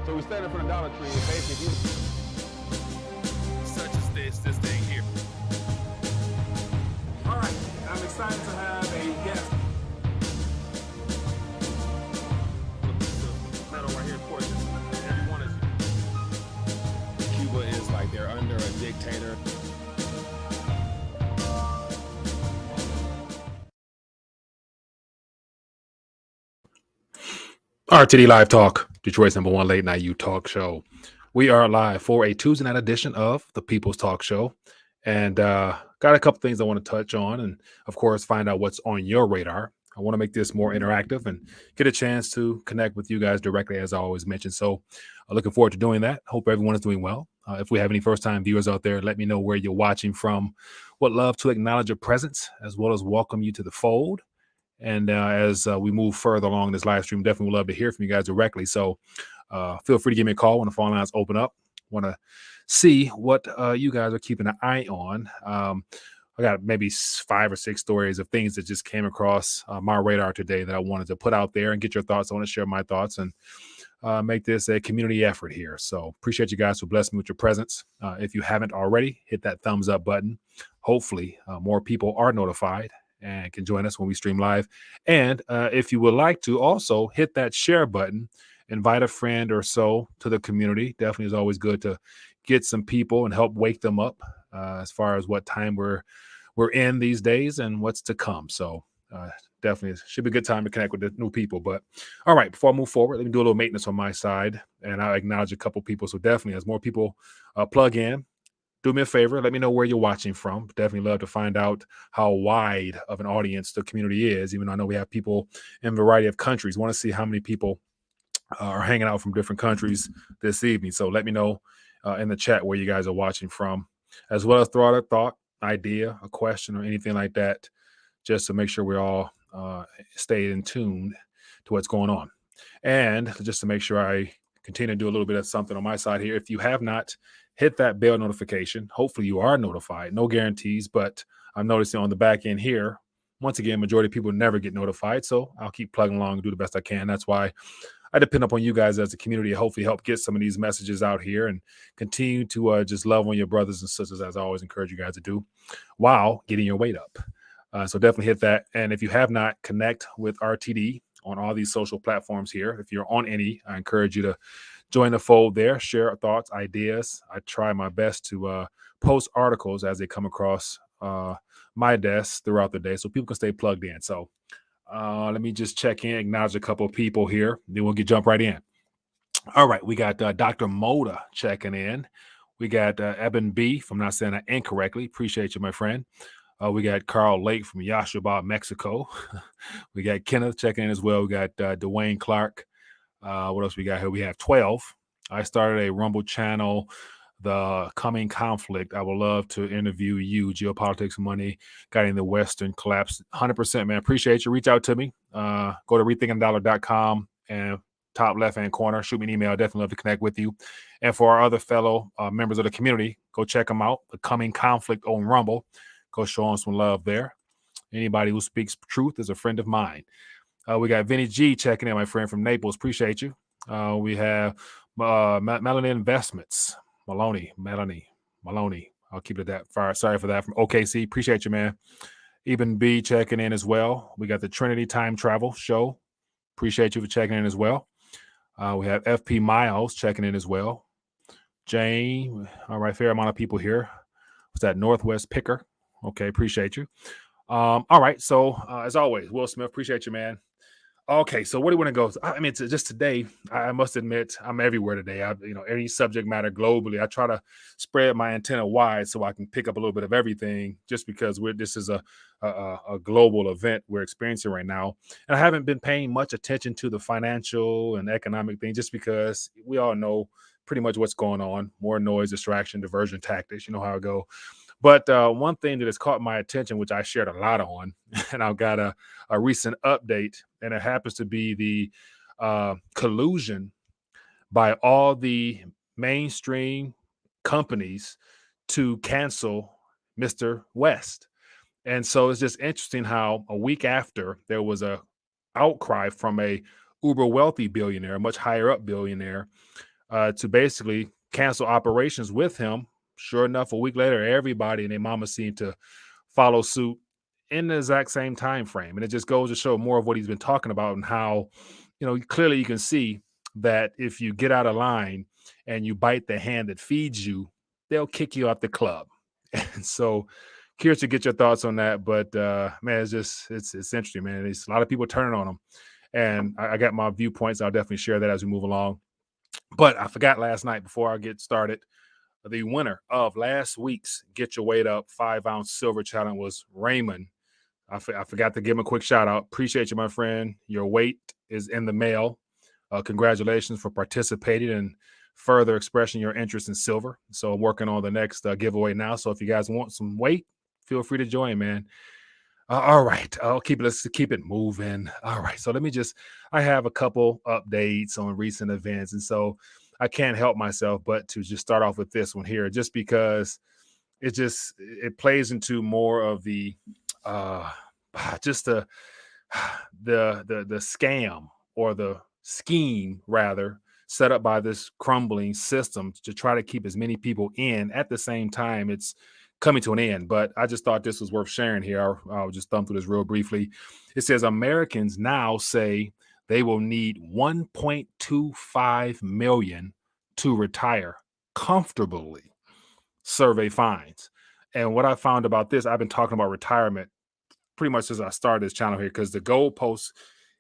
So we stand in front of Dollar Tree and basically, such as this thing here. all right, I'm excited to have a guest. A piece of metal right here, of course. Everyone is. Cuba is like they're under a dictator. RTD Live Talk, Detroit's #1 late night youth talk show. We are live for a Tuesday night edition of the People's Talk Show. And got a couple things I want to touch on and, of course, find out what's on your radar. I want to make this more interactive and get a chance to connect with you guys directly, as I always mention. So looking forward to doing that. Hope everyone is doing well. If we have any first-time viewers out there, let me know where you're watching from. Would love to acknowledge your presence as well as welcome you to the fold. And as we move further along this live stream, definitely would love to hear from you guys directly. So feel free to give me a call when the phone lines open up. Want to see what you guys are keeping an eye on. I got maybe 5 or 6 stories of things that just came across my radar today that I wanted to put out there and get your thoughts. I want to share my thoughts and make this a community effort here. So appreciate you guys for blessing me with your presence. If you haven't already, hit that thumbs up button. Hopefully more people are notified and can join us when we stream live. And if you would like to also hit that share button, invite a friend or so to the community. Definitely is always good to get some people and help wake them up as far as what time we're in these days and what's to come. So definitely should be a good time to connect with the new people. But all right, before I move forward, let me do a little maintenance on my side, and I'll acknowledge a couple people. So definitely, as more people plug in, do me a favor. Let me know where you're watching from. Definitely love to find out how wide of an audience the community is. Even though I know we have people in a variety of countries. Want to see how many people are hanging out from different countries this evening. So let me know in the chat where you guys are watching from, as well as throw out a thought, idea, a question, or anything like that, just to make sure we all stay in tune to what's going on. And just to make sure I continue to do a little bit of something on my side here. If you have not hit that bell notification, hopefully you are notified. No guarantees, but I'm noticing on the back end here, once again, majority of people never get notified. So I'll keep plugging along and do the best I can. That's why I depend upon you guys as a community to hopefully help get some of these messages out here and continue to just love on your brothers and sisters, as I always encourage you guys to do, while getting your weight up. So definitely hit that. And if you have not, connect with RTD on all these social platforms here. If you're on any, I encourage you to join the fold there, share thoughts, ideas. I try my best to post articles as they come across my desk throughout the day so people can stay plugged in. So let me just check in, acknowledge a couple of people here. Then we'll jump right in. All right, we got Dr. Moda checking in. We got Eben B, if I'm not saying that incorrectly. Appreciate you, my friend. We got Carl Lake from Yashaba, Mexico. We got Kenneth checking in as well. We got Dwayne Clark. What else we got here? We have 12. I started a Rumble channel, The Coming Conflict. I would love to interview you. Geopolitics, money, guiding the Western collapse. 100%, man. Appreciate you. Reach out to me. Go to rethinkingdollar.com and top left-hand corner. Shoot me an email. Definitely love to connect with you. And for our other fellow members of the community, go check them out. The Coming Conflict on Rumble. Go show them some love there. Anybody who speaks truth is a friend of mine. We got Vinny G checking in, my friend from Naples. Appreciate you. We have Melanie Investments. Melanie Maloney. I'll keep it at that. Sorry for that. From OKC. Appreciate you, man. Eben B checking in as well. We got the Trinity Time Travel Show. Appreciate you for checking in as well. We have FP Miles checking in as well. Jane. All right, fair amount of people here. What's that? Northwest Picker. Okay, appreciate you. All right, so as always, Will Smith, appreciate you, man. Okay, so where do you want to go? I mean, just today, I must admit, I'm everywhere today. Any subject matter globally, I try to spread my antenna wide so I can pick up a little bit of everything. Just because this is a global event we're experiencing right now, and I haven't been paying much attention to the financial and economic thing, just because we all know pretty much what's going on. More noise, distraction, diversion tactics. You know how it go. But one thing that has caught my attention, which I shared a lot on, and I've got a recent update, and it happens to be the collusion by all the mainstream companies to cancel Mr. West. And so it's just interesting how a week after there was a outcry from a uber wealthy billionaire, a much higher up billionaire, to basically cancel operations with him. Sure enough, a week later, everybody and their mama seemed to follow suit in the exact same time frame. And it just goes to show more of what he's been talking about and how, clearly you can see that if you get out of line and you bite the hand that feeds you, they'll kick you out the club. And so curious to get your thoughts on that. But man, it's interesting, man. There's a lot of people turning on him. And I got my viewpoints. I'll definitely share that as we move along. But I forgot last night before I get started. The winner of last week's Get Your Weight Up 5-ounce silver challenge was Raymond. I forgot to give him a quick shout out. Appreciate you, my friend. Your weight is in the mail. Congratulations for participating and further expressing your interest in silver. So I'm working on the next giveaway now. So if you guys want some weight, feel free to join, man. All right. Let's keep it moving. All right. So I have a couple updates on recent events. And so I can't help myself but to just start off with this one here, just because it plays into more of the uh just the scam, or the scheme rather, set up by this crumbling system to try to keep as many people in at the same time it's coming to an end. But I just thought this was worth sharing here. I'll just thumb through this real briefly. It says Americans now say they will need 1.25 million to retire comfortably, survey finds. And what I found about this, I've been talking about retirement pretty much since I started this channel here, because the goalpost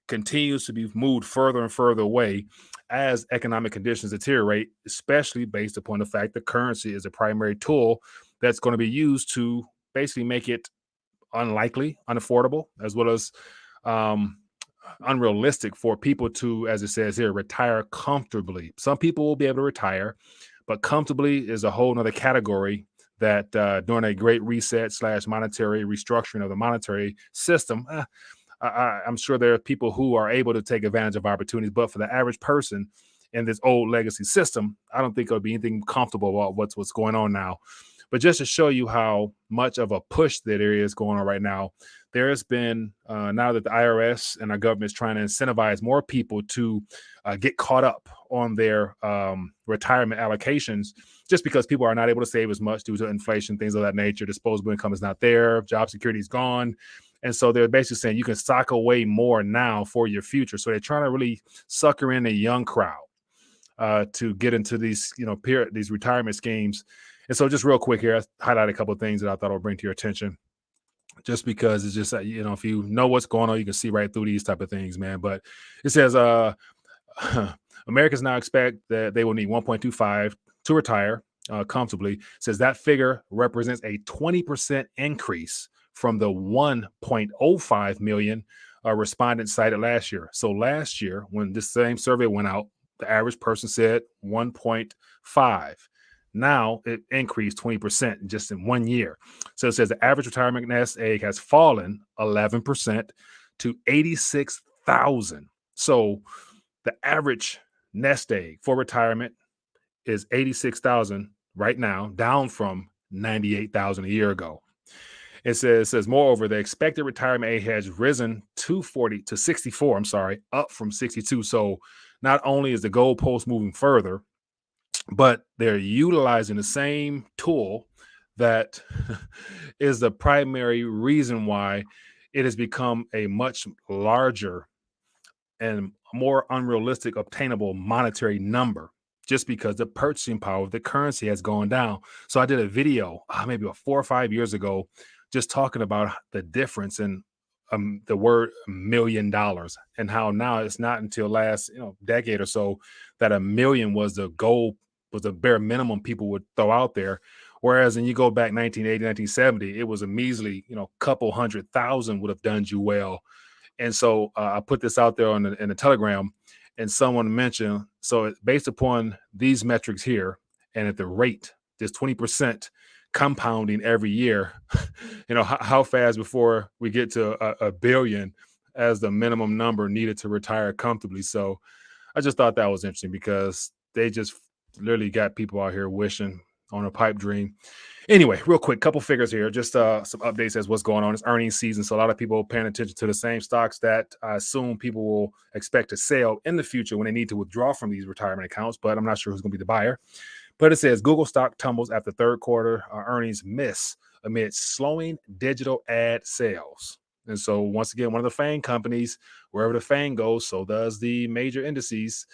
continues to be moved further and further away as economic conditions deteriorate, especially based upon the fact that currency is a primary tool that's going to be used to basically make it unlikely, unaffordable, as well as um, unrealistic for people to, as it says here, retire comfortably. Some people will be able to retire, but comfortably is a whole nother category that during a great reset / monetary restructuring of the monetary system, I'm sure there are people who are able to take advantage of opportunities, but for the average person in this old legacy system, I don't think it'll be anything comfortable about what's going on now. But just to show you how much of a push that there is going on right now, there has been, now that the IRS and our government is trying to incentivize more people to get caught up on their retirement allocations, just because people are not able to save as much due to inflation, things of that nature. Disposable income is not there. Job security is gone. And so they're basically saying you can sock away more now for your future. So they're trying to really sucker in a young crowd to get into these, these retirement schemes. And so just real quick here, I highlight a couple of things that I thought I would bring to your attention, just because it's just, if you know what's going on, you can see right through these type of things, man. But it says Americans now expect that they will need 1.25 to retire comfortably. It says that figure represents a 20% increase from the 1.05 million respondents cited last year. So last year, when this same survey went out, the average person said 1.5. Now it increased 20% just in 1 year. So it says the average retirement nest egg has fallen 11% to 86,000. So the average nest egg for retirement is 86,000 right now, down from 98,000 a year ago. It says, moreover, the expected retirement age has risen to 64, up from 62. So not only is the goalpost moving further, but they're utilizing the same tool that is the primary reason why it has become a much larger and more unrealistic obtainable monetary number, just because the purchasing power of the currency has gone down. So I did a video maybe 4 or 5 years ago, just talking about the difference in the word $1 million, and how now it's not until last decade or so that 1 million was the goal, was the bare minimum people would throw out there. Whereas when you go back 1980, 1970, it was a measly, couple 100,000 would have done you well. And so I put this out there in the Telegram, and someone mentioned, so based upon these metrics here, and at the rate, this 20% compounding every year, how fast before we get to a billion as the minimum number needed to retire comfortably. So I just thought that was interesting, because they just literally got people out here wishing on a pipe dream. Anyway, real quick, couple figures here, just some updates as what's going on. It's earnings season, so a lot of people paying attention to the same stocks that I assume people will expect to sell in the future when they need to withdraw from these retirement accounts. But I'm not sure who's going to be the buyer. But it says Google stock tumbles after third quarter earnings miss amid slowing digital ad sales. And so, once again, one of the FANG companies, wherever the FANG goes, so does the major indices.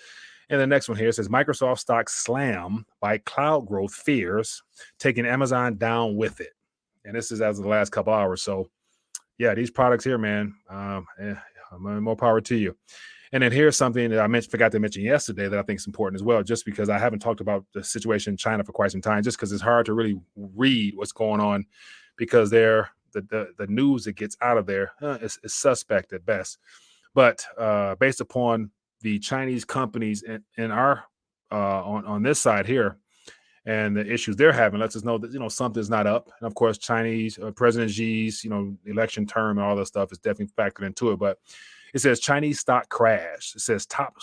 And the next one here says Microsoft stock slam by cloud growth fears, taking Amazon down with it. And this is as of the last couple hours. So, yeah, these products here, man, more power to you. And then here's something that I forgot to mention yesterday that I think is important as well, just because I haven't talked about the situation in China for quite some time, just because it's hard to really read what's going on because the news that gets out of there is suspect at best. But based upon the Chinese companies in our on this side here and the issues they're having, lets us know that something's not up. And of course, Chinese President Xi's election term and all that stuff is definitely factored into it. But it says Chinese stock crash. It says top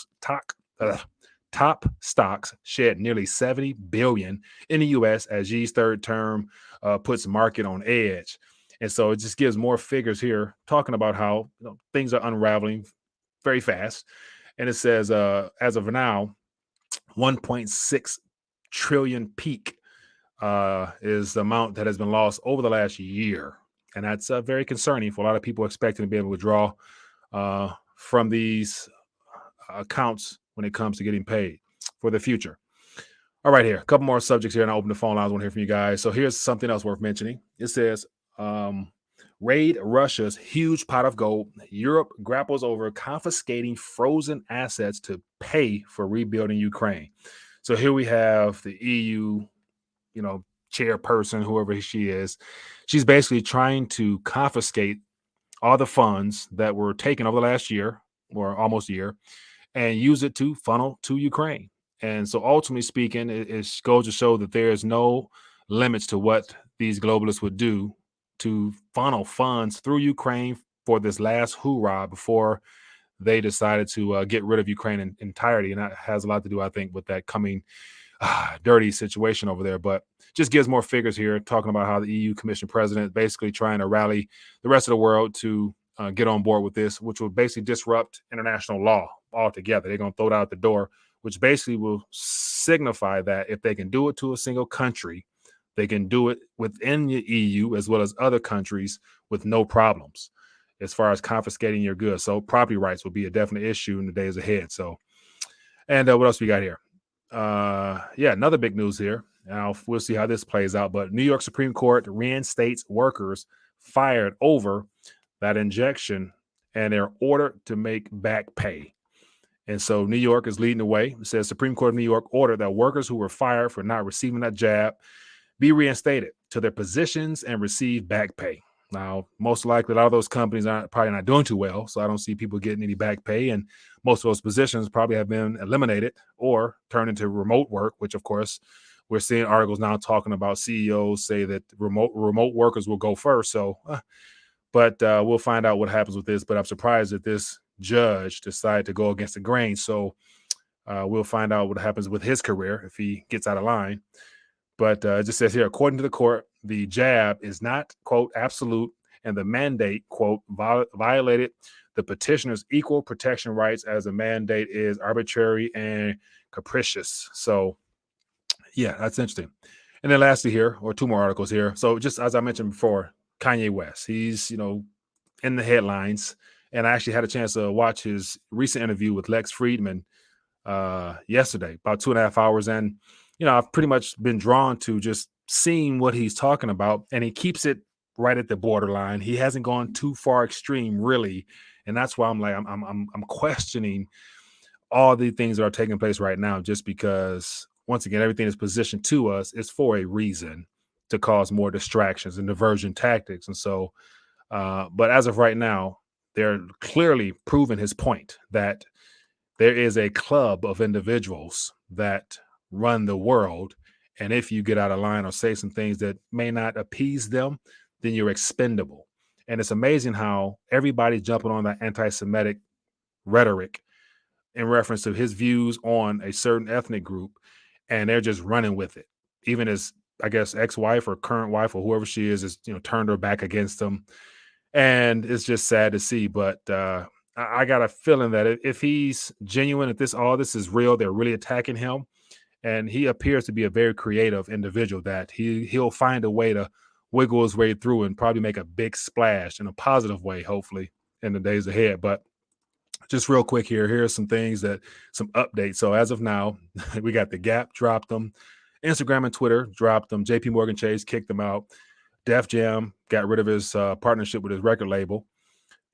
stocks shed nearly 70 billion in the U.S. as Xi's third term puts market on edge. And so it just gives more figures here talking about how things are unraveling very fast. And it says, as of now, 1.6 trillion peak is the amount that has been lost over the last year. And that's very concerning for a lot of people expecting to be able to withdraw from these accounts when it comes to getting paid for the future. All right, here, a couple more subjects here, and I'll open the phone lines. I want to hear from you guys. So here's something else worth mentioning. It says, raid Russia's huge pot of gold. Europe grapples over confiscating frozen assets to pay for rebuilding Ukraine. So here we have the EU, chairperson, whoever she is. She's basically trying to confiscate all the funds that were taken over the last year or almost a year and use it to funnel to Ukraine. And so ultimately speaking, it goes to show that there is no limits to what these globalists would do to funnel funds through Ukraine for this last hoorah before they decided to get rid of Ukraine in entirety. And that has a lot to do, I think, with that coming dirty situation over there. But just gives more figures here talking about how the EU Commission president is basically trying to rally the rest of the world to get on board with this, which will basically disrupt international law altogether. They're going to throw it out the door, which basically will signify that if they can do it to a single country, they can do it within the EU as well as other countries with no problems as far as confiscating your goods. So property rights will be a definite issue in the days ahead. So, and what else we got here? Another big news here. Now we'll see how this plays out. But New York Supreme Court reinstates workers fired over that injection, and they're ordered to make back pay. And so New York is leading the way. It says Supreme Court of New York ordered that workers who were fired for not receiving that jab be reinstated to their positions and receive back pay. Now, most likely, a lot of those companies are probably not doing too well, so I don't see people getting any back pay. And most of those positions probably have been eliminated or turned into remote work, which, of course, we're seeing articles now talking about CEOs say that remote workers will go first. So, but we'll find out what happens with this. But I'm surprised that this judge decided to go against the grain. So we'll find out what happens with his career if he gets out of line. But it just says here, according to the court, the jab is not, quote, absolute, and the mandate, quote, violated the petitioner's equal protection rights as the mandate is arbitrary and capricious. So, yeah, that's interesting. And then lastly here, or two more articles here. So just as I mentioned before, Kanye West, he's, in the headlines. And I actually had a chance to watch his recent interview with Lex Friedman yesterday, about 2.5 hours. And I've pretty much been drawn to just seeing what he's talking about, and he keeps it right at the borderline. He hasn't gone too far extreme, really, and that's why I'm like, I'm questioning all the things that are taking place right now, just because once again, everything is positioned to us is for a reason to cause more distractions and diversion tactics. And so, but as of right now, they're clearly proving his point that there is a club of individuals that run the world, and if you get out of line or say some things that may not appease them, then you're expendable. And it's amazing how everybody's jumping on that anti-Semitic rhetoric in reference to his views on a certain ethnic group, and they're just running with it, even as I guess ex-wife or current wife or whoever she is turned her back against him, and it's just sad to see. But I got a feeling that if he's genuine, if all this is real, they're really attacking him, and he appears to be a very creative individual. That he'll find a way to wiggle his way through and probably make a big splash in a positive way, hopefully in the days ahead. But just real quick here's some things some updates. So as of now, we got the Gap dropped them, Instagram and Twitter dropped them, JP Morgan Chase kicked them out, Def Jam got rid of his partnership with his record label,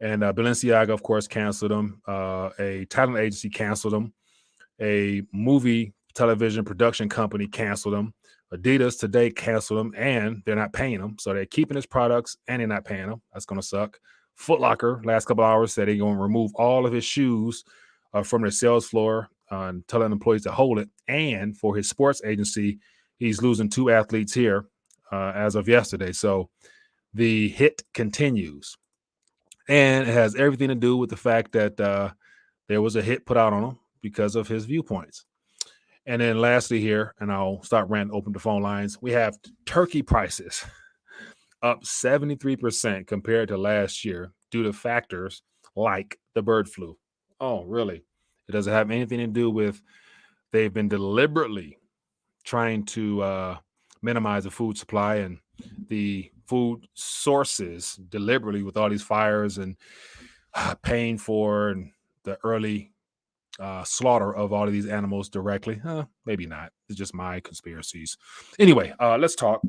and Balenciaga, of course, canceled them. A talent agency canceled them. A movie television production company canceled them. Adidas today canceled them, and they're not paying them. So they're keeping his products, and they're not paying them. That's going to suck. Foot Locker, last couple hours, said they're going to remove all of his shoes from their sales floor and telling employees to hold it. And for his sports agency, he's losing 2 athletes here as of yesterday. So the hit continues. And it has everything to do with the fact that there was a hit put out on him because of his viewpoints. And then lastly here, and I'll start ranting, open the phone lines, we have turkey prices up 73% compared to last year due to factors like the bird flu. Oh, really? It doesn't have anything to do with they've been deliberately trying to minimize the food supply and the food sources deliberately with all these fires and paying for and the early slaughter of all of these animals directly. Maybe not. It's just my conspiracies. Anyway, let's talk.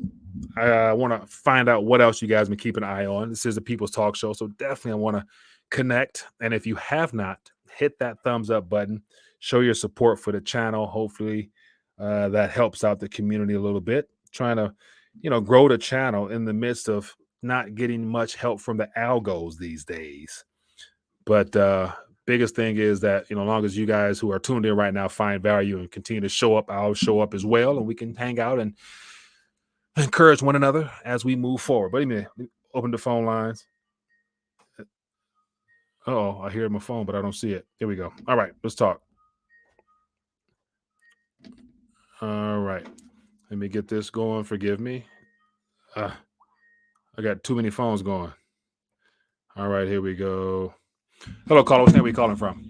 I want to find out what else you guys been keeping an eye on. This is the People's Talk Show, so definitely I want to connect. And if you have not, hit that thumbs up button. Show your support for the channel. Hopefully, that helps out the community a little bit. Trying to, grow the channel in the midst of not getting much help from the algos these days. But biggest thing is that, as long as you guys who are tuned in right now find value and continue to show up, I'll show up as well, and we can hang out and encourage one another as we move forward. But anyway, open the phone lines. Oh, I hear my phone, but I don't see it. Here we go. All right, let's talk. All right. Let me get this going. Forgive me. I got too many phones going. All right, here we go. Hello, caller. What's name? Where you calling from?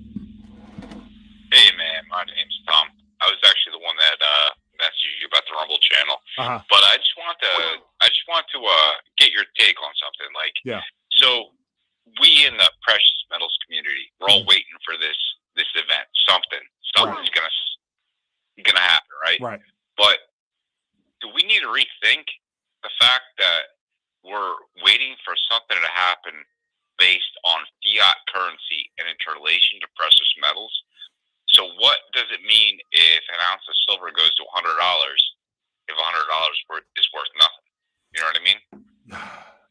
Hey, man. My name's Tom. I was actually the one that messaged you about the Rumble channel. But I just want to get your take on something. So we in the precious metals community, we're all waiting for this event. Something's gonna happen, right? Right. But do we need to rethink the fact that we're waiting for something to happen based on fiat currency and its relation to precious metals? So what does it mean if an ounce of silver goes to $100 if $100 is worth nothing? You know what I mean?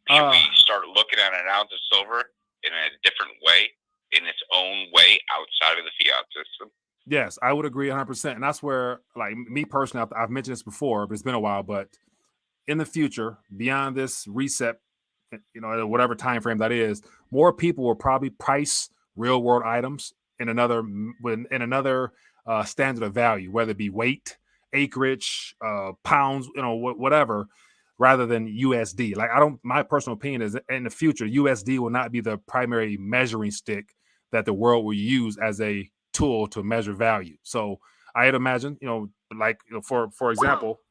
Should we start looking at an ounce of silver in a different way, in its own way, outside of the fiat system? Yes, I would agree 100%. And that's where, like me personally, I've mentioned this before, but it's been a while. But in the future, beyond this reset, whatever time frame that is, more people will probably price real world items in another standard of value, whether it be weight, acreage, pounds, whatever, rather than USD. My personal opinion is in the future, USD will not be the primary measuring stick that the world will use as a tool to measure value. So I'd imagine, for example,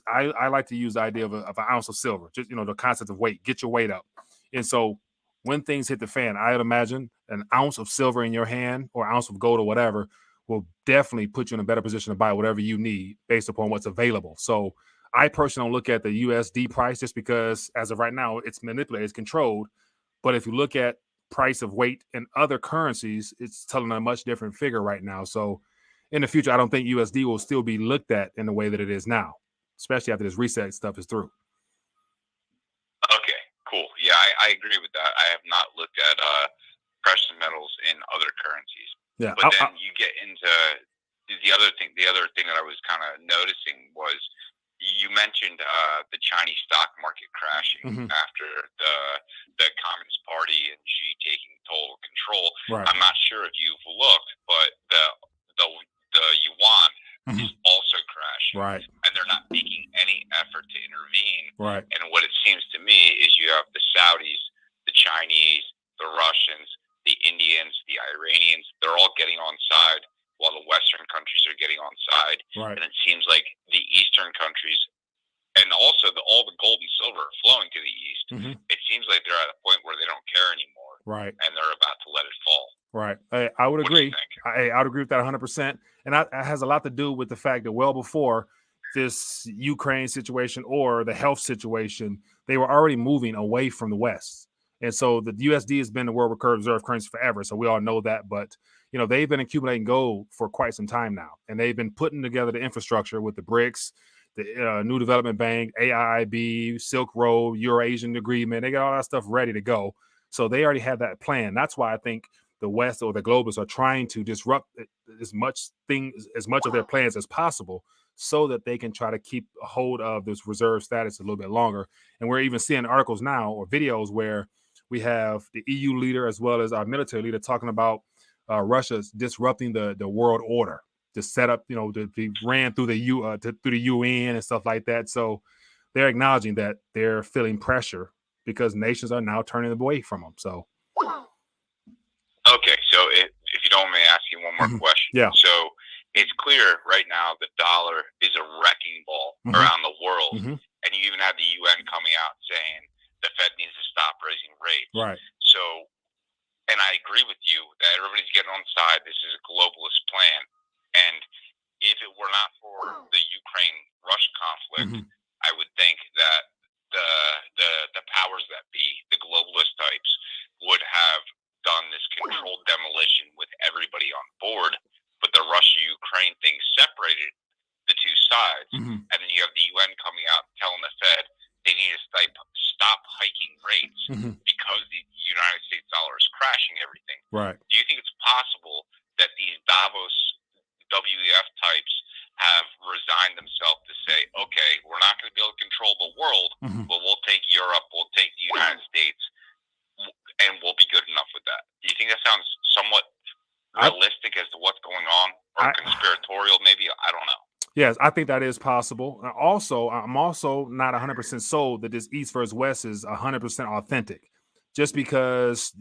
I like to use the idea of an ounce of silver, just, the concept of weight, get your weight up. And so when things hit the fan, I'd imagine an ounce of silver in your hand or ounce of gold or whatever will definitely put you in a better position to buy whatever you need based upon what's available. So I personally don't look at the USD price just because as of right now, it's manipulated, it's controlled. But if you look at price of weight in other currencies, it's telling a much different figure right now. So in the future, I don't think USD will still be looked at in the way that it is now, especially after this reset stuff is through. Okay, cool. Yeah, I agree with that. I have not looked at precious metals in other currencies. Yeah, but then you get into the other thing. The other thing that I was kind of noticing was you mentioned the Chinese stock market crashing after the Communist Party and Xi taking total control. Right. I'm not sure if you've looked, but the yuan is also crashing, right? And they're not making any effort Right. And what it seems to me is you have the Saudis, the Chinese, the Russians, the Indians, the Iranians. They're all getting on side while the Western countries are getting on side. Right. And it seems like the Eastern countries and also all the gold and silver are flowing to the East. Mhm. It seems like they're at a point where they don't care anymore. Right. And they're about to let it fall. Right. I would What do you agree. think? I would agree with that 100%. And that has a lot to do with the fact that well before this Ukraine situation or the health situation, they were already moving away from the West. And so the USD has been the world reserve currency forever. So we all know that. But, you know, they've been accumulating gold for quite some time now. And they've been putting together the infrastructure with the BRICS, the New Development Bank, AIIB, Silk Road, Eurasian Agreement. They got all that stuff ready to go. So they already have that plan. That's why I think the West or the globalists are trying to disrupt as much of their plans as possible so that they can try to keep a hold of this reserve status a little bit longer. And we're even seeing articles now or videos where we have the EU leader as well as our military leader talking about Russia's disrupting the world order to set up, to be ran through the through the UN and stuff like that. So they're acknowledging that they're feeling pressure because nations are now turning away from them. So. Okay, so if you don't mind me asking one more question. Yeah. So it's clear right now the dollar is a wrecking ball around the world. And you even have the UN coming out saying the Fed needs to stop raising rates. Right. So, and I agree with you that everybody's getting on side. This is a globalist plan. And if it were not for the Ukraine-Russia conflict, I would think that the powers that be, the globalist types, would have done this controlled demolition with everybody on board, but the Russia-Ukraine thing separated the two sides, and then you have the UN coming out telling the Fed they need to stop hiking rates because the United States dollar is crashing everything. Right. Do you think it's possible that these Davos WEF types have resigned themselves to say, okay, we're not going to be able to control the world, but we'll take Europe, we'll take the United States, and we'll be good enough with that? Do you think that sounds somewhat realistic as to what's going on, or conspiratorial maybe? I don't know. Yes, I think that is possible. Also, I'm also not 100% sold that this East versus West is 100% authentic. Just because,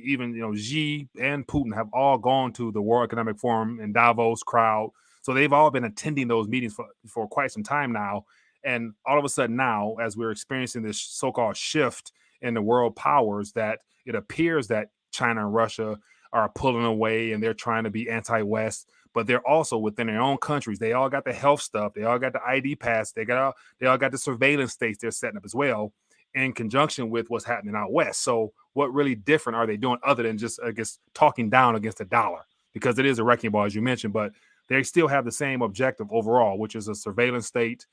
even, Xi and Putin have all gone to the World Economic Forum and Davos crowd. So they've all been attending those meetings for quite some time now. And all of a sudden now, as we're experiencing this so-called shift in the world powers, that it appears that China and Russia are pulling away and they're trying to be anti-West, but they're also within their own countries. They all got the health stuff. They all got the ID pass. They all got the surveillance states they're setting up as well in conjunction with what's happening out West. So what really different are they doing other than just, I guess, talking down against the dollar? Because it is a wrecking ball, as you mentioned, but they still have the same objective overall, which is a surveillance state,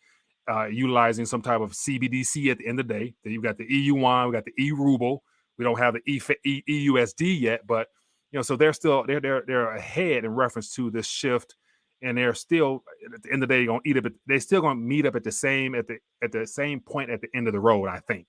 utilizing some type of CBDC at the end of the day. Then you've got the EU yuan, we got the EU ruble. We don't have the EUSD yet, but so they're ahead in reference to this shift, and they're still at the end of the day going to eat it, but they're still going to meet up at the same point at the end of the road, I think,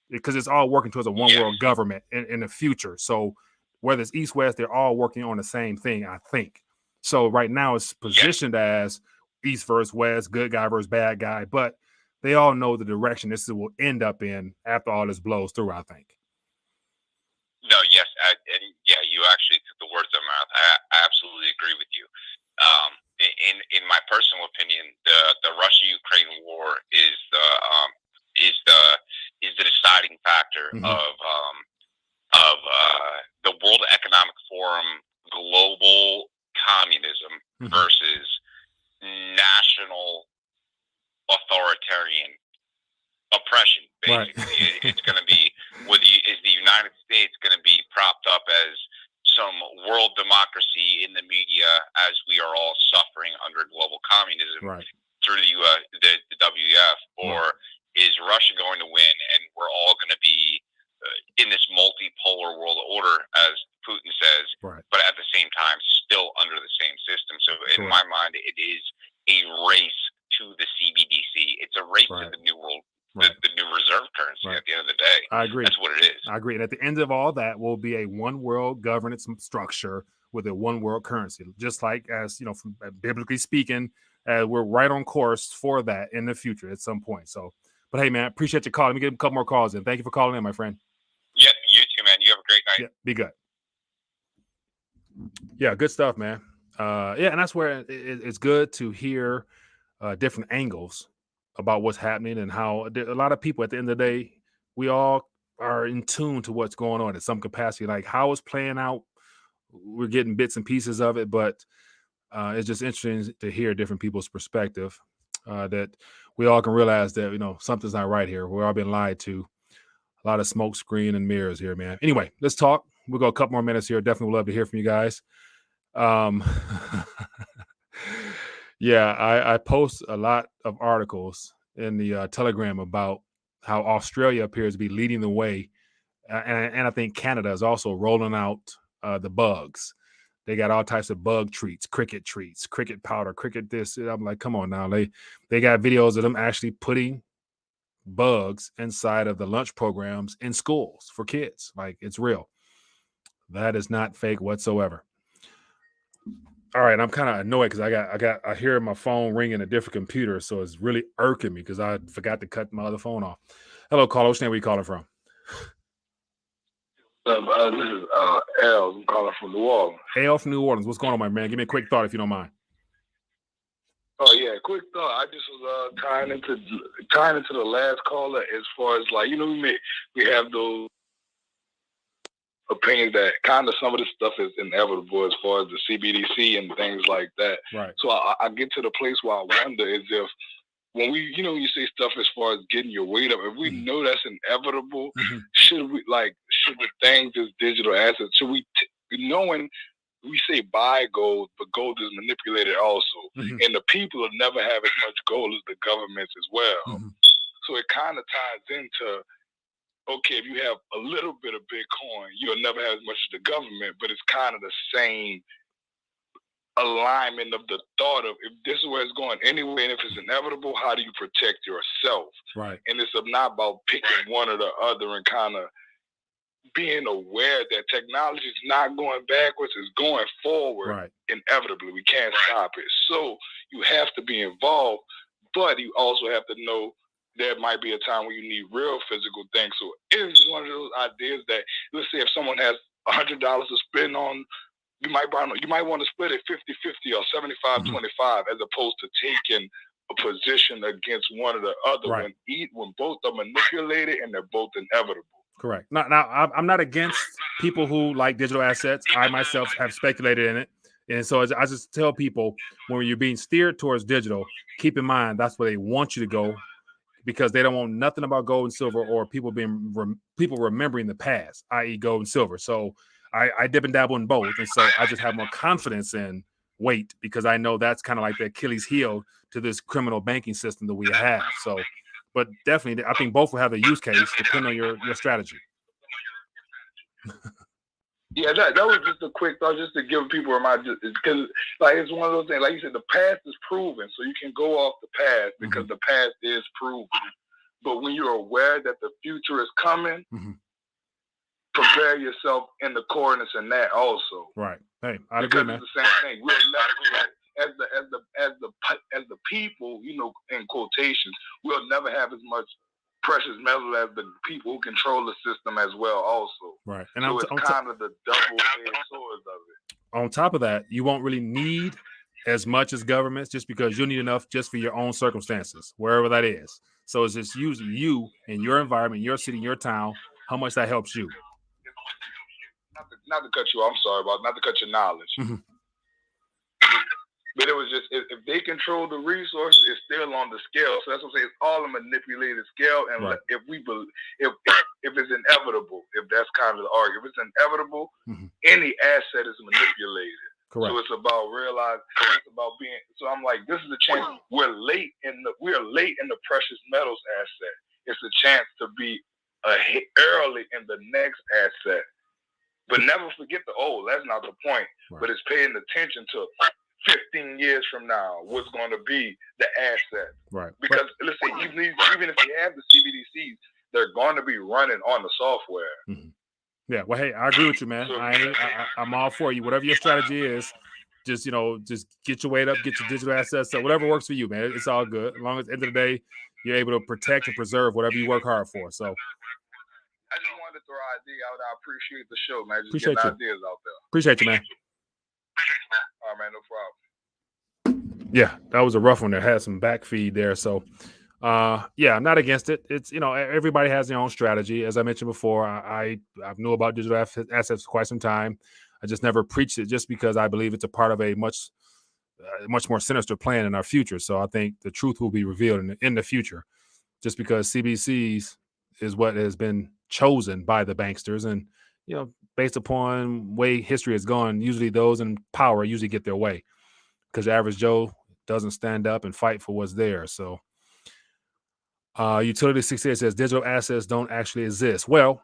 because it's all working towards a one world government in the future. So whether it's East West, they're all working on the same thing, I think. So right now it's positioned as East versus West, good guy versus bad guy, but they all know the direction this will end up in after all this blows through, I think. No, yes, you actually took the words out of my mouth. I absolutely agree with you. In my personal opinion, the Russia-Ukraine war is the deciding factor of the World Economic Forum global communism versus national authoritarian oppression. Basically, it's going to be is the United States going to be propped up as some world democracy in the media as we are all suffering under global communism through the WEF, or is Russia going to win and we're all going to be in this multipolar world order, as Putin says, but at the same time still under the same system? So in my mind, it is a race to the CBDC. It's a race to the new world. The new reserve currency at the end of the day. I agree. That's what it is. I agree. And at the end of all that will be a one world governance structure with a one world currency. Just like, as from biblically speaking, we're right on course for that in the future at some point. So, But hey, man, appreciate your call. Let me get a couple more calls in. Thank you for calling in, my friend. Yep, you too, man. You have a great night. Yeah, be good. Yeah, good stuff, man. Yeah, and that's where it's good to hear different angles about what's happening and how a lot of people at the end of the day, we all are in tune to what's going on in some capacity. Like how it's playing out, we're getting bits and pieces of it, but it's just interesting to hear different people's perspective. That we all can realize that something's not right here. We're all being lied to. A lot of smoke screen and mirrors here, man. Anyway, let's talk. We'll go a couple more minutes here. Definitely would love to hear from you guys. Yeah, I post a lot of articles in the Telegram about how Australia appears to be leading the way, and I think Canada is also rolling out the bugs. They got all types of bug treats, cricket powder, cricket this. I'm like, come on now. They got videos of them actually putting bugs inside of the lunch programs in schools for kids. Like, it's real. That is not fake whatsoever. All right, I'm kind of annoyed because I hear my phone ringing a different computer, so it's really irking me because I forgot to cut my other phone off. Hello, caller. What's your name? Where you calling from? This is Al. I'm calling from New Orleans. Al from New Orleans. What's going on, my man? Give me a quick thought if you don't mind. Oh yeah, quick thought. I just was tying into the last caller as far as like we have those opinions that kind of some of this stuff is inevitable as far as the CBDC and things like that. Right. So I get to the place where I wonder is if when we, you say stuff as far as getting your weight up, if we know that's inevitable, should the things as digital assets, should we, knowing we say buy gold, but gold is manipulated also. And the people will never have as much gold as the governments as well. So it kind of ties into, okay, if you have a little bit of Bitcoin, you'll never have as much as the government, but it's kind of the same alignment of the thought of if this is where it's going anyway, and if it's inevitable, how do you protect yourself? Right. And it's not about picking one or the other and kind of being aware that technology is not going backwards, it's going forward inevitably. We can't stop it. So you have to be involved, but you also have to know there might be a time where you need real physical things. So it's just one of those ideas that, let's say if someone has $100 to spend on, you might want to split it 50-50 or 75-25 as opposed to taking a position against one or the other when both are manipulated and they're both inevitable. Correct. Now I'm not against people who like digital assets. I myself have speculated in it. And so I just tell people when you're being steered towards digital, keep in mind that's where they want you to go because they don't want nothing about gold and silver or people remembering the past, i.e. gold and silver. So I dip and dabble in both. And so I just have more confidence in weight because I know that's kind of like the Achilles heel to this criminal banking system that we have. So, but definitely, I think both will have a use case depending on your strategy. Yeah, that was just a quick thought, just to give people a reminder, because like it's one of those things. Like you said, the past is proven, so you can go off the past because the past is proven. But when you're aware that the future is coming, prepare yourself in the coordinates in that also. Right. Hey, I agree, man. It's the same thing. We'll never, as the people, in quotations, we'll never have as much precious metal as the people who control the system as well also. Right. And so it's kind of the double-edged sword of it. On top of that, you won't really need as much as governments just because you'll need enough just for your own circumstances, wherever that is. So it's just using you and your environment, your city, your town, how much that helps you. Not to cut you off, I'm sorry not to cut your knowledge. But it was just, if they control the resources, it's still on the scale. So that's what I'm saying. It's all a manipulated scale. And if it's inevitable, if that's kind of the argument, if it's inevitable, any asset is manipulated. Correct. So it's about realizing, it's about being, so I'm like, this is a chance. We are late in the precious metals asset. It's a chance to be early in the next asset. But never forget that's not the point. But it's paying attention to 15 years from now, what's going to be the asset. Right. Because let's say even if they have the CBDCs, they're going to be running on the software. Yeah. Well, hey, I agree with you, man. So, I'm all for you. Whatever your strategy is, just just get your weight up, get your digital assets, so whatever works for you, man. It's all good as long as at the end of the day you're able to protect and preserve whatever you work hard for. So I just wanted to throw an idea out. I appreciate the show, man. Just appreciate getting you. ideas out there. Appreciate you, man. All right, man. No problem. Yeah, that was a rough one. That had some back feed there. So, yeah, I'm not against it. It's everybody has their own strategy. As I mentioned before, I've knew about digital assets for quite some time. I just never preached it just because I believe it's a part of a much more sinister plan in our future. So I think the truth will be revealed in the future. Just because CBCs is what has been chosen by the banksters, and based upon way history has gone, usually those in power usually get their way because the average Joe doesn't stand up and fight for what's there. So Utility 68 says digital assets don't actually exist. Well,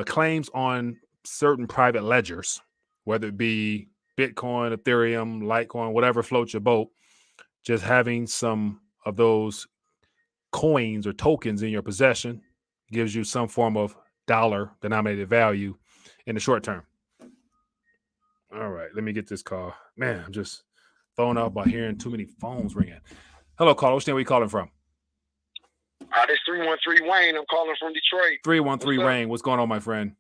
claims on certain private ledgers, whether it be Bitcoin, Ethereum, Litecoin, whatever floats your boat, just having some of those coins or tokens in your possession gives you some form of dollar denominated value in the short term. All right, let me get this call. Man, I'm just thrown off by hearing too many phones ringing. Hello, caller. Which name are you calling from? This 313 Wayne. I'm calling from Detroit. 313 Wayne. What's going on, my friend?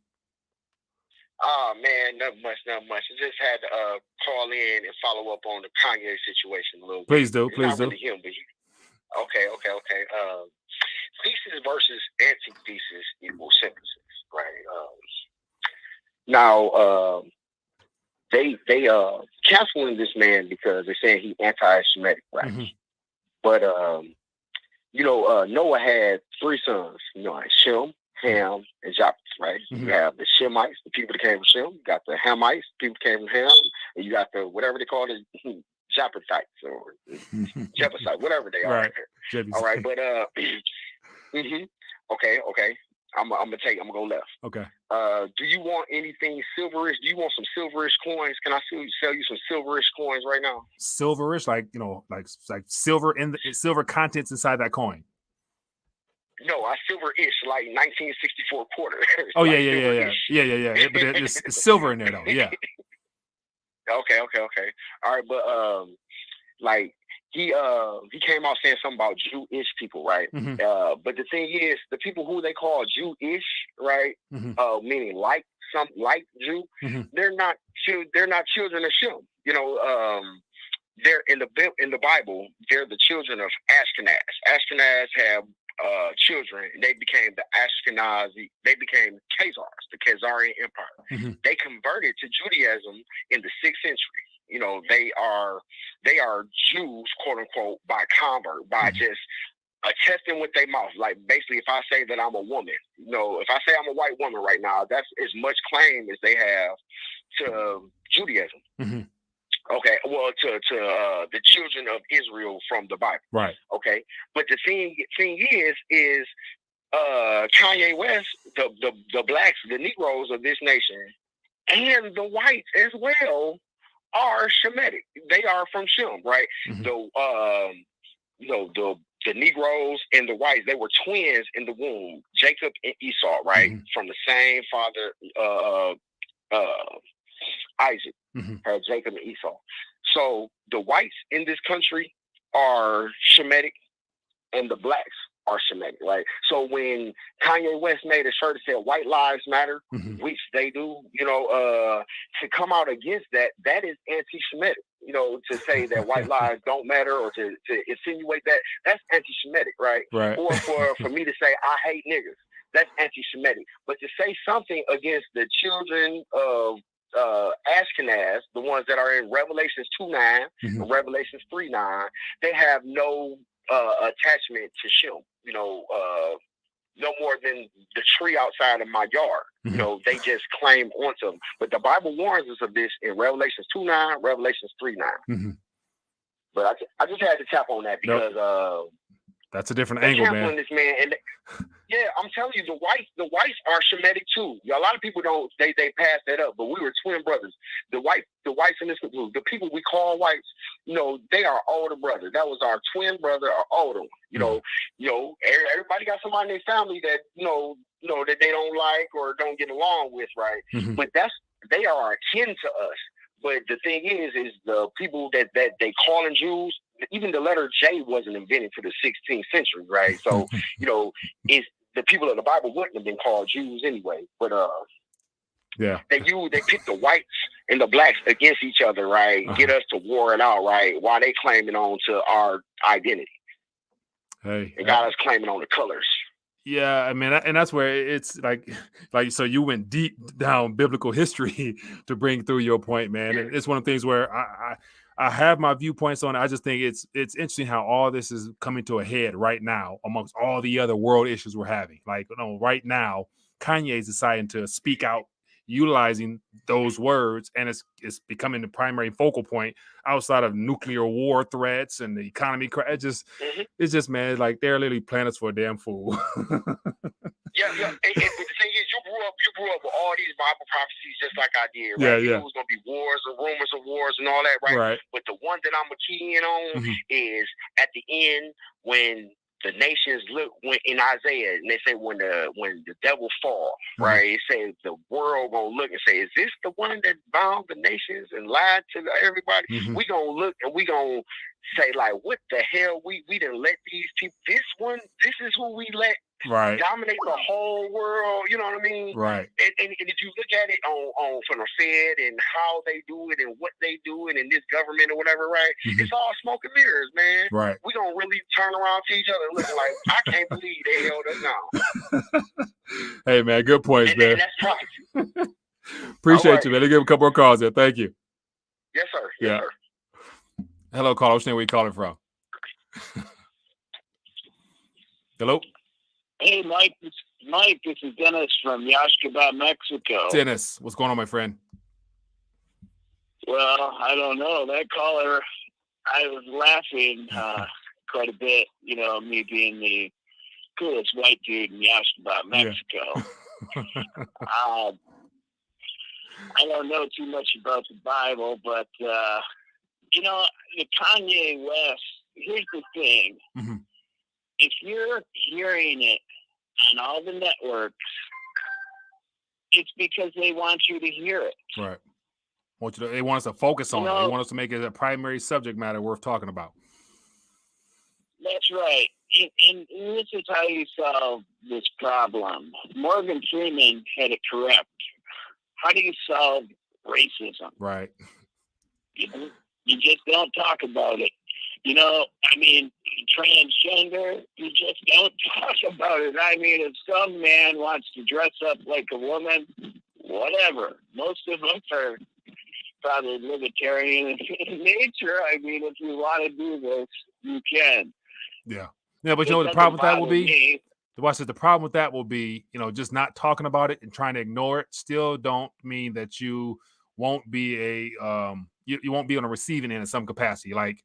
Oh, man, not much. I just had to call in and follow up on the Kanye situation a little bit. Please do. It's please not do. Really him, but okay. Thesis versus antithesis equals synthesis, right? Now, they canceling this man because they're saying he's anti-Semitic, right? Mm-hmm. But Noah had 3 sons. Shem, Ham, and Japheth, right? Mm-hmm. You have the Shemites, the people that came from Shem. You got the Hamites, the people that came from Ham, and you got the whatever they call it, Japhethites or Jebusite, whatever they are. Right. All right, but okay. I'm gonna go left. Okay. Do you want anything silverish? Do you want some silverish coins? Can I sell you some silverish coins right now? Silverish, like silver in the silver contents inside that coin. No, I silver-ish, like 1964 quarter. Oh, like yeah. But it's silver in there, though. Yeah. Okay. All right, but he came out saying something about Jewish people, right? Mm-hmm. But the thing is, the people who they call Jewish, right? Mm-hmm. Meaning like Jew, mm-hmm. they're not children of Shem. They're in the Bible. They're the children of Ashkenaz. Ashkenaz have children, and they became the Ashkenazi. They became Khazars, the Khazarian Empire. Mm-hmm. They converted to Judaism in the 6th century. They are Jews, quote unquote, by convert, by just attesting with their mouth. Like basically, if I say that I'm a woman, if I say I'm a white woman right now, that's as much claim as they have to Judaism. Mm-hmm. Okay, well, to the children of Israel from the Bible. Right. Okay, but the thing is Kanye West, the blacks, the Negroes of this nation, and the whites as well are Shemitic. They are from Shem, right? Mm-hmm. The Negroes and the whites, they were twins in the womb, Jacob and Esau, right? Mm-hmm. From the same father, Isaac, had Jacob and Esau. So the whites in this country are Shemitic and the blacks are Shemitic, right? So when Kanye West made a shirt that said white lives matter, which they do, to come out against that is anti-Shemitic, to say that white lives don't matter or to insinuate that's anti-Shemitic, right? Or for me to say I hate niggas, that's anti-Shemitic. But to say something against the children of Ashkenaz, the ones that are in Revelations 2:9 and Revelations 3:9, they have no attachment to Shem, no more than the tree outside of my yard. They just claim onto them. But the Bible warns us of this in Revelations 2:9, Revelations 3:9. But I just had to tap on that because that's a different angle, man. This man, and yeah, I'm telling you, the whites are Shemitic too. A lot of people don't they pass that up, but we were twin brothers. The whites in this group, the people we call whites, they are older brother. That was our twin brother, our older one. Everybody got somebody in their family that that they don't like or don't get along with, right? But they are akin to us. But the thing is the people that they calling Jews, even the letter J wasn't invented to the 16th century, right? So, it's the people of the Bible wouldn't have been called Jews anyway. But yeah, they pick the whites and the blacks against each other, right? Get us to war it out, right? While they claiming on to our identity. Hey, and got us claiming on the colors. Yeah, I mean, and that's where it's like so you went deep down biblical history to bring through your point, man. And it's one of the things where I have my viewpoints on it. I just think it's interesting how all this is coming to a head right now amongst all the other world issues we're having. Like, right now, Kanye is deciding to speak out, utilizing those words, and it's becoming the primary focal point outside of nuclear war threats and the economy. It's just, man, like they're literally planning us for a damn fool. Yeah. And the thing is, you grew up with all these Bible prophecies just like I did, right? Yeah. It was gonna be wars and rumors of wars and all that, right? But the one that I'm key in on is at the end when the nations went in Isaiah, and they say when the devil fall, right? It says the world gonna look and say, is this the one that bound the nations and lied to everybody? We gonna look and we gonna say, like, what the hell? We didn't let these people. This is who we let dominate the whole world. You know what I mean? Right. And if you look at it on from the Fed and how they do it and what they do it in this government or whatever, right? It's all smoke and mirrors, man. Right. We gonna really turn around to each other looking like, I can't believe they held us now. Hey, man, good points, man. And that's prophecy. Appreciate you, man. Let's give a couple more calls there. Thank you. Yes, sir. Yes, sir. Hello, caller. What's your name? Where you calling from? Hello? Hey, Mike. This is Dennis from Yashkaba, Mexico. Dennis, what's going on, my friend? Well, I don't know. That caller, I was laughing quite a bit, me being the coolest white dude in Yashkaba, Mexico. I don't know too much about the Bible, but, the Kanye West, here's the thing. If you're hearing it on all the networks, it's because they want you to hear it. Right. They want us to focus on it. They want us to make it a primary subject matter worth talking about. That's right. And this is how you solve this problem. Morgan Freeman had it correct. How do you solve racism? Right. You just don't talk about it. Transgender, you just don't talk about it. I mean, if some man wants to dress up like a woman, whatever. Most of them are probably libertarian in nature. I mean, if you want to do this, you can. Yeah. Yeah, but the problem with that will be, the problem with that will be, just not talking about it and trying to ignore it still don't mean that you won't be you won't be on a receiving end in some capacity. Like,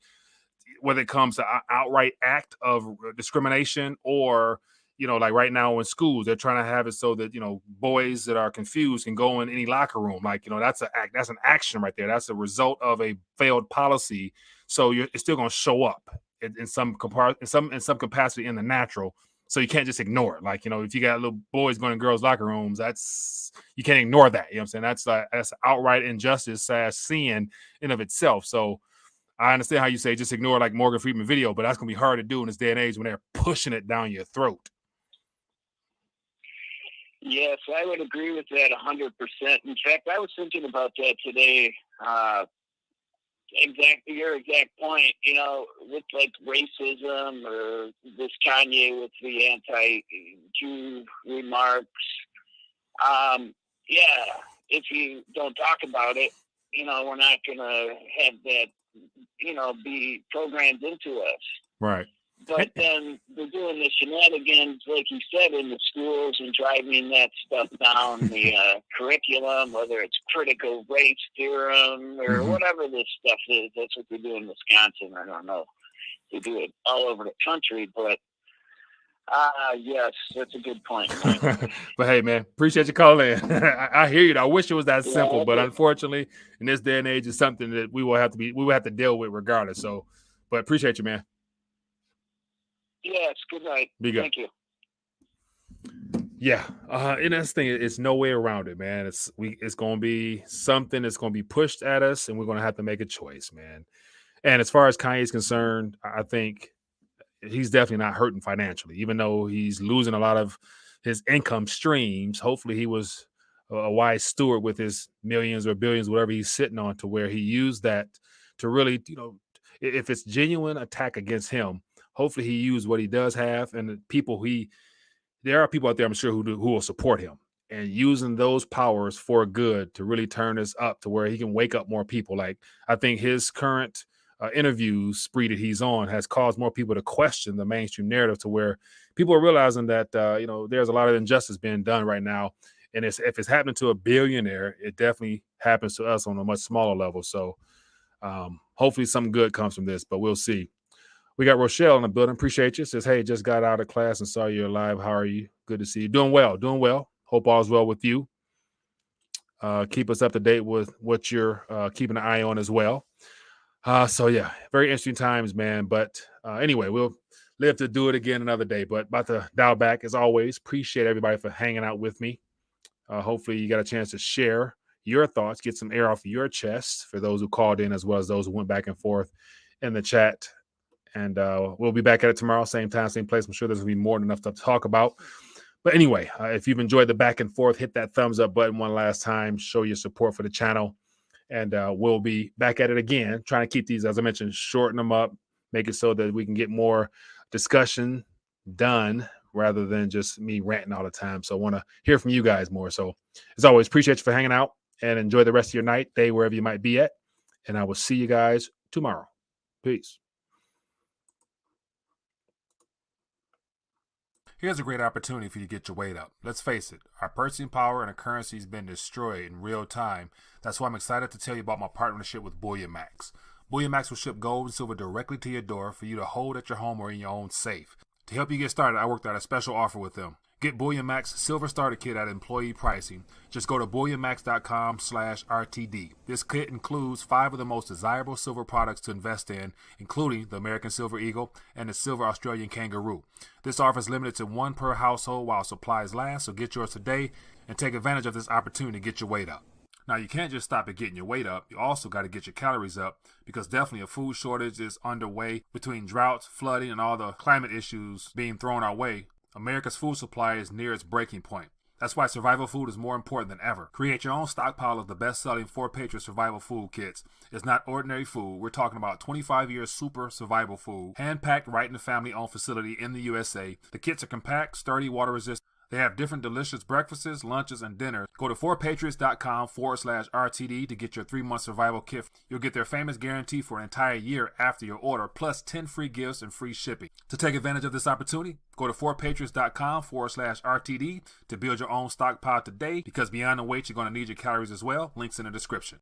whether it comes to outright act of discrimination or, like right now in schools, they're trying to have it so that, boys that are confused can go in any locker room. Like, that's an action right there. That's a result of a failed policy. So it's still going to show up in some capacity in the natural. So you can't just ignore it. Like, if you got little boys going in girls' locker rooms, you can't ignore that. You know what I'm saying? That's outright injustice sin in of itself. So I understand how you say just ignore like Morgan Freeman video, but that's going to be hard to do in this day and age when they're pushing it down your throat. Yes, I would agree with that 100%. In fact, I was thinking about that today. Your exact point, with like racism or this Kanye with the anti-Jew remarks. If you don't talk about it, we're not going to have that, be programmed into us. Right. But then they're doing the shenanigans, like you said, in the schools and driving that stuff down the curriculum, whether it's critical race theorem or whatever this stuff is. That's what they do in Wisconsin. I don't know. They do it all over the country, but yes, that's a good point. But hey, man, appreciate you calling in. I hear you. I wish it was that simple, but unfortunately, in this day and age, it's something that we will have to deal with regardless. So, but appreciate you, man. Yes, good night. Be good. Thank you. Yeah, and that's the thing. It's no way around it, man. It's going to be something that's going to be pushed at us, and we're going to have to make a choice, man. And as far as Kanye's concerned, I think he's definitely not hurting financially, even though he's losing a lot of his income streams. Hopefully, he was a wise steward with his millions or billions, whatever he's sitting on, to where he used that to really, if it's genuine attack against him, hopefully he used what he does have and the people there are people out there, I'm sure, who will support him and using those powers for good to really turn this up to where he can wake up more people. Like I think his current interviews spree that he's on has caused more people to question the mainstream narrative to where people are realizing that there's a lot of injustice being done right now, and if it's happening to a billionaire, it definitely happens to us on a much smaller level. So hopefully some good comes from this, but we'll see. We got Rochelle in the building. Appreciate you. Says, hey, just got out of class and saw you live. How are you? Good to see you. Doing well. Doing well. Hope all's well with you. Keep us up to date with what you're keeping an eye on as well. So, yeah, very interesting times, man. But anyway, we'll live to do it again another day. But about to dial back as always. Appreciate everybody for hanging out with me. Hopefully you got a chance to share your thoughts, get some air off your chest for those who called in as well as those who went back and forth in the chat. And we'll be back at it tomorrow, same time, same place. I'm sure there's going to be more than enough stuff to talk about. But anyway, if you've enjoyed the back and forth, hit that thumbs up button one last time. Show your support for the channel. And we'll be back at it again, trying to keep these, as I mentioned, shorten them up, make it so that we can get more discussion done rather than just me ranting all the time. So I want to hear from you guys more. So as always, appreciate you for hanging out and enjoy the rest of your night, day, wherever you might be at. And I will see you guys tomorrow. Peace. Here's a great opportunity for you to get your weight up. Let's face it, our purchasing power and our currency has been destroyed in real time. That's why I'm excited to tell you about my partnership with Bullion Max. Bullion Max will ship gold and silver directly to your door for you to hold at your home or in your own safe. To help you get started, I worked out a special offer with them. Get Bullion Max Silver Starter Kit at employee pricing. Just go to bullionmax.com/RTD. This kit includes 5 of the most desirable silver products to invest in, including the American Silver Eagle and the Silver Australian Kangaroo. This offer is limited to 1 per household while supplies last, so get yours today and take advantage of this opportunity to get your weight up. Now, you can't just stop at getting your weight up. You also got to get your calories up because definitely a food shortage is underway between droughts, flooding, and all the climate issues being thrown our way. America's food supply is near its breaking point. That's why survival food is more important than ever. Create your own stockpile of the best-selling 4 Patriot survival food kits. It's not ordinary food. We're talking about 25 years super survival food, hand-packed right in the family-owned facility in the USA. The kits are compact, sturdy, water-resistant. They have different delicious breakfasts, lunches, and dinners. Go to 4patriots.com/RTD to get your 3-month survival kit. You'll get their famous guarantee for an entire year after your order, plus 10 free gifts and free shipping. To take advantage of this opportunity, go to 4patriots.com/RTD to build your own stockpile today, because beyond the weight, you're going to need your calories as well. Links in the description.